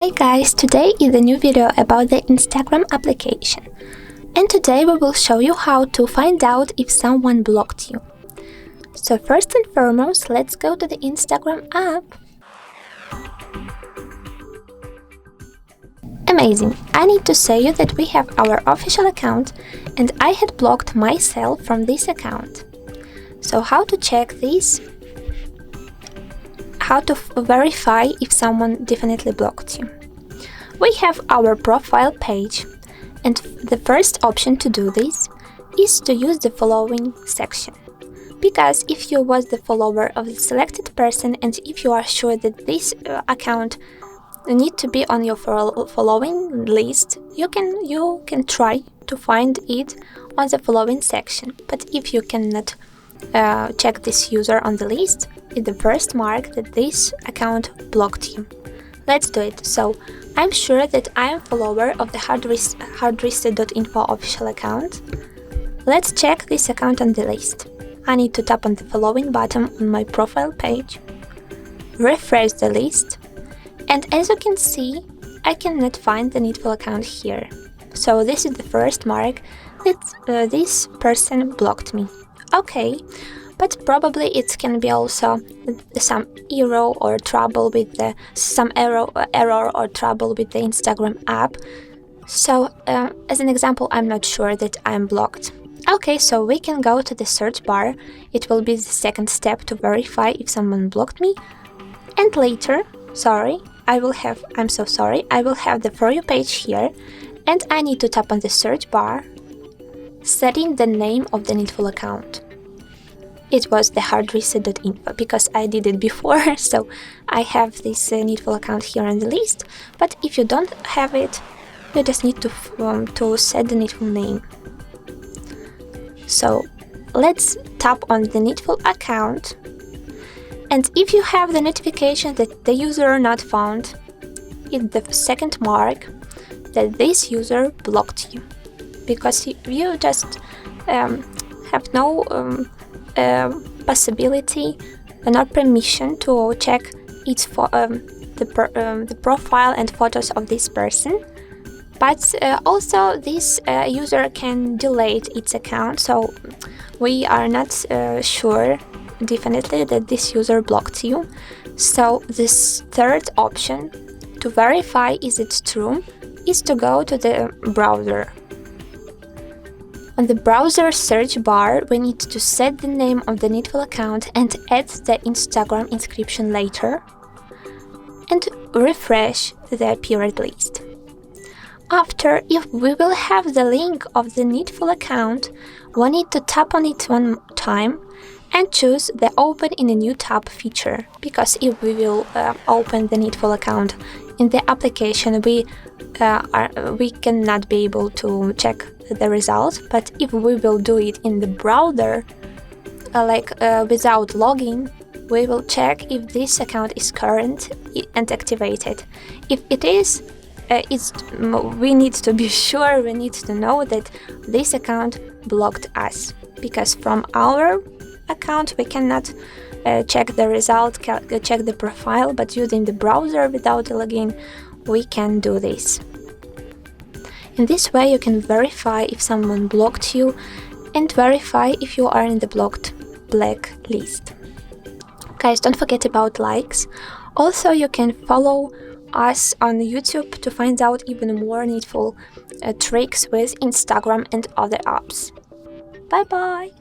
Hey guys, today is a new video about the Instagram application. And today we will show you how to find out if someone blocked you. So first and foremost, let's go to the Instagram app. Amazing! I need to say you that we have our official account and I had blocked myself from this account. So how to check this? How to verify if someone definitely blocked you. We have our profile page, and the first option to do this is to use the following section. Because if you was the follower of the selected person and if you are sure that this account need to be on your following list, you can try to find it on the following section. But if you cannot check this user on the list, it's the first mark that this account blocked you. Let's do it. So I'm sure that I am follower of the HardReset.Info official account. Let's check this account on the list. I need to tap on the following button on my profile page, refresh the list, and as you can see, I cannot find the needful account here. So this is the first mark that this person blocked me. Okay, but probably it can be also some error or trouble with some error or trouble with the Instagram app. So as an example, I'm not sure that I'm blocked. Okay, so we can go to the search bar. It will be the second step to verify if someone blocked me. And later, I'm so sorry, I will have the For You page here, and I need to tap on the search bar, setting the name of the needful account. It was the HardReset.Info because I did it before, so I have this needful account here on the list. But if you don't have it, you just need to set the needful name. So let's tap on the needful account, and if you have the notification that the user not found, it's the second mark that this user blocked you, because you just have no possibility nor permission to check the profile and photos of this person. But also this user can delete its account, so we are not sure definitely that this user blocked you. So this third option to verify is it true is to go to the browser. On the browser search bar, we need to set the name of the needful account and add the Instagram inscription later, and refresh the appeared list. After, if we will have the link of the needful account, we need to tap on it one time and choose the Open in a New Tab feature, because if we will open the needful account in the application, we cannot be able to check the result. But if we will do it in the browser, without logging, we will check if this account is current and activated. If it is, we need to be sure, we need to know that this account blocked us, because from our account we cannot check the result, check the profile, but using the browser without the login we can do this. In this way you can verify if someone blocked you and verify if you are in the blocked blacklist. Guys, don't forget about likes. Also, you can follow us on YouTube to find out even more needful tricks with Instagram and other apps. Bye bye!